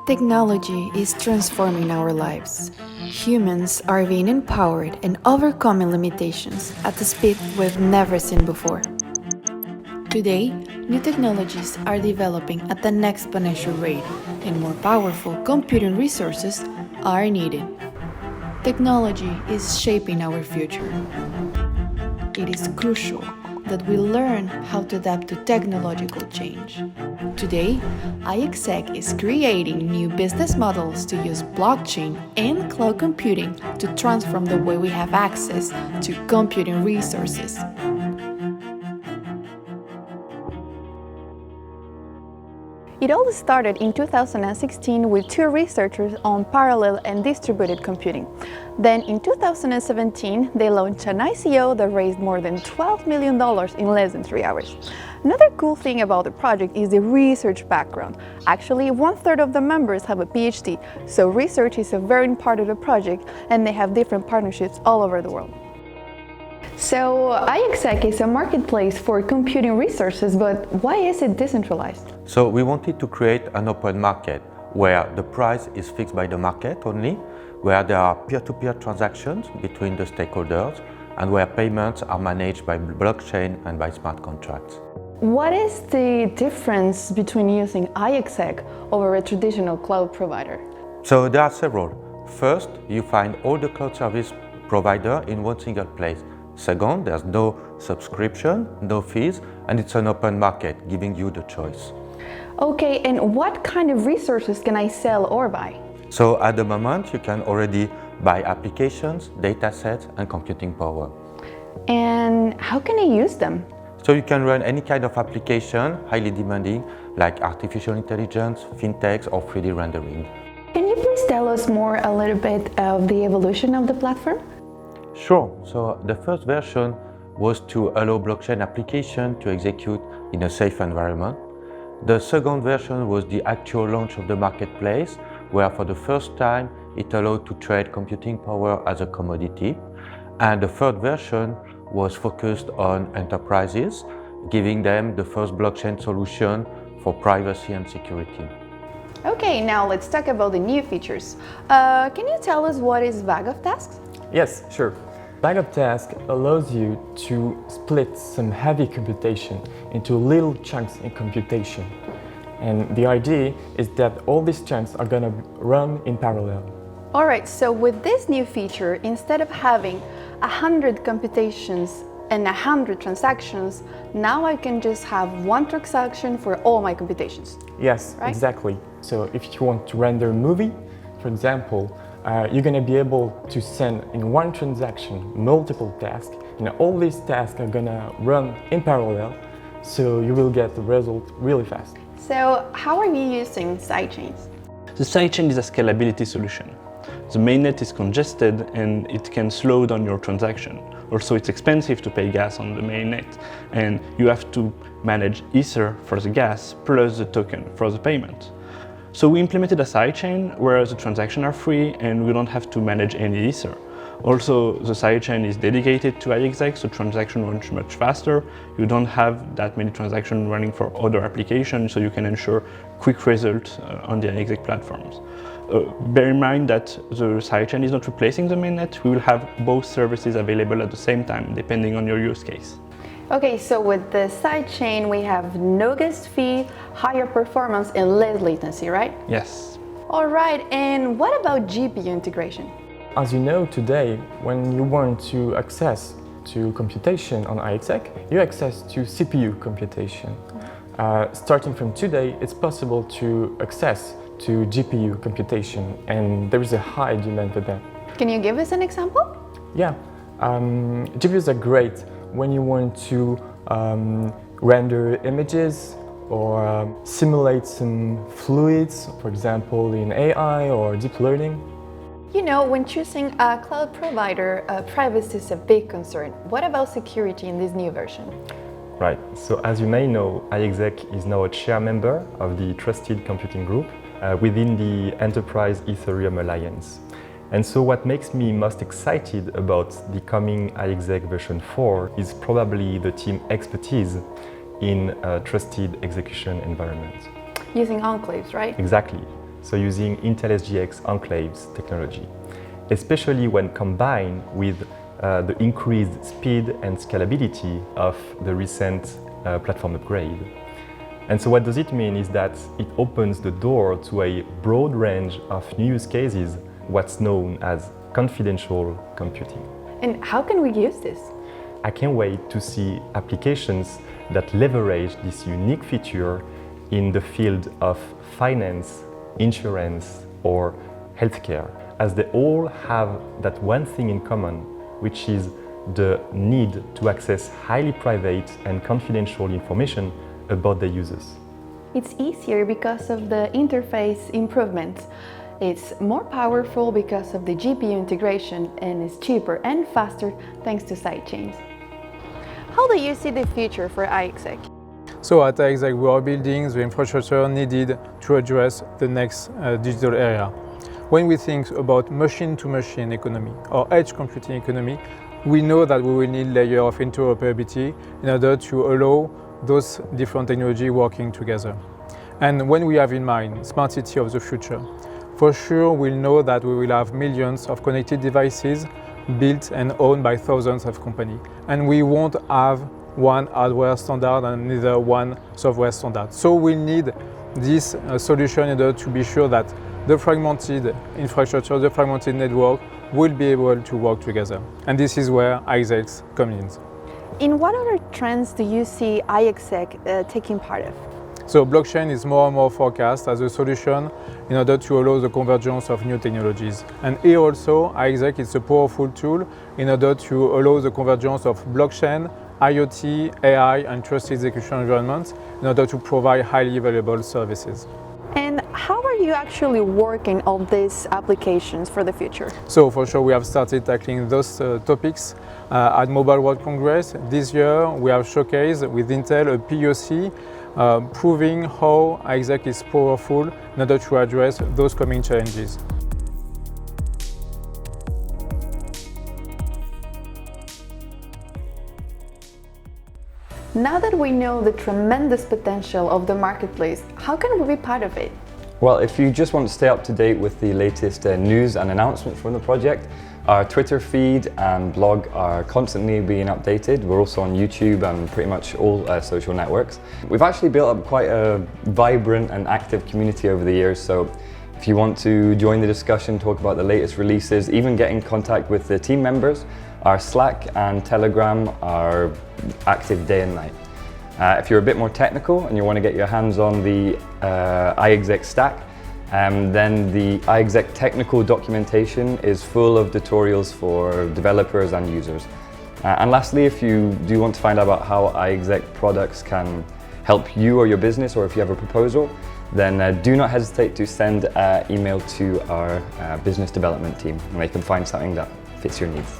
Technology is transforming our lives. Humans are being empowered and overcoming limitations at a speed we've never seen before. Today, new technologies are developing at an exponential rate, and more powerful computing resources are needed. Technology is shaping our future. It is crucial that we learn how to adapt to technological change. Today, Iexec is creating new business models to use blockchain and cloud computing to transform the way we have access to computing resources. It all started in 2016 with two researchers on parallel and distributed computing. Then in 2017, they launched an ICO that raised more than $12 million in less than 3 hours. Another cool thing about the project is the research background. Actually, 1/3 of the members have a PhD, so research is a very important part of the project, and they have different partnerships all over the world. So, Iexec is a marketplace for computing resources, but why is it decentralized? So we wanted to create an open market where the price is fixed by the market only, where there are peer-to-peer transactions between the stakeholders, and where payments are managed by blockchain and by smart contracts. What is the difference between using Iexec over a traditional cloud provider? So there are several. First, you find all the cloud service provider in one single place. Second, there's no subscription, no fees, and it's an open market, giving you the choice. Okay, and what kind of resources can I sell or buy? So at the moment, you can already buy applications, datasets, and computing power. And how can I use them? So you can run any kind of application, highly demanding, like artificial intelligence, fintechs, or 3D rendering. Can you please tell us more a little bit of the evolution of the platform? Sure. So the first version was to allow blockchain application to execute in a safe environment. The second version was the actual launch of the marketplace, where for the first time it allowed to trade computing power as a commodity. And the third version was focused on enterprises, giving them the first blockchain solution for privacy and security. Okay, now let's talk about the new features. Can you tell us what is bag of tasks? Yes, sure. Bag of tasks allows you to split some heavy computation into little chunks in computation. And the idea is that all these chunks are going to run in parallel. All right, so with this new feature, instead of having 100 computations and 100 transactions, now I can just have one transaction for all my computations. Yes, right? Exactly. So if you want to render a movie, for example, you're going to be able to send in one transaction multiple tasks, and all these tasks are going to run in parallel, so you will get the result really fast. So how are you using sidechains? The sidechain is a scalability solution. The mainnet is congested and it can slow down your transaction. Also, it's expensive to pay gas on the mainnet, and you have to manage Ether for the gas plus the token for the payment. So we implemented a sidechain where the transactions are free and we don't have to manage any Ether. Also, the sidechain is dedicated to Iexec, so transactions run much faster. You don't have that many transactions running for other applications, so you can ensure quick results on the Iexec platforms. Bear in mind that the sidechain is not replacing the mainnet. We will have both services available at the same time, depending on your use case. Okay, so with the sidechain, we have no gas fee, higher performance, and less latency, right? Yes. All right, and what about GPU integration? As you know, today, when you want to access to computation on Iexec, you access to CPU computation. Starting from today, it's possible to access to GPU computation, and there is a high demand for that. Can you give us an example? Yeah, GPUs are great when you want to render images or simulate some fluids, for example, in AI or deep learning. You know, when choosing a cloud provider, privacy is a big concern. What about security in this new version? Right, so as you may know, Iexec is now a chair member of the Trusted Computing Group within the Enterprise Ethereum Alliance. And so what makes me most excited about the coming Iexec version 4 is probably the team expertise in a trusted execution environment. Using enclaves, right? Exactly. So using Intel SGX enclaves technology, especially when combined with the increased speed and scalability of the recent platform upgrade. And so what does it mean is that it opens the door to a broad range of new use cases, what's known as confidential computing. And how can we use this? I can't wait to see applications that leverage this unique feature in the field of finance, insurance, or healthcare, as they all have that one thing in common, which is the need to access highly private and confidential information about their users. It's easier because of the interface improvements. It's more powerful because of the GPU integration, and it's cheaper and faster thanks to sidechains. How do you see the future for Iexec? So at Iexec, we are building the infrastructure needed to address the next digital era. When we think about machine-to-machine economy or edge computing economy, we know that we will need layers of interoperability in order to allow those different technologies working together. And when we have in mind smart city of the future, for sure we'll know that we will have millions of connected devices built and owned by thousands of companies. And we won't have one hardware standard and neither one software standard. So we need this solution in order to be sure that the fragmented infrastructure, the fragmented network will be able to work together. And this is where Iexec comes in. In what other trends do you see Iexec taking part of? So blockchain is more and more forecast as a solution in order to allow the convergence of new technologies. And here also, Iexec is a powerful tool in order to allow the convergence of blockchain, IoT, AI, and trusted execution environments in order to provide highly valuable services. And how are you actually working on these applications for the future? So for sure, we have started tackling those topics at Mobile World Congress. This year, we have showcased with Intel a POC proving how Iexec is powerful in order to address those coming challenges. Now that we know the tremendous potential of the marketplace, how can we be part of it? Well, if you just want to stay up to date with the latest news and announcements from the project, our Twitter feed and blog are constantly being updated. We're also on YouTube and pretty much all social networks. We've actually built up quite a vibrant and active community over the years, so if you want to join the discussion, talk about the latest releases, even get in contact with the team members, our Slack and Telegram are active day and night. If you're a bit more technical and you want to get your hands on the Iexec stack, then the Iexec technical documentation is full of tutorials for developers and users. And lastly, if you do want to find out about how Iexec products can help you or your business, or if you have a proposal, then do not hesitate to send an email to our business development team and they can find something that fits your needs.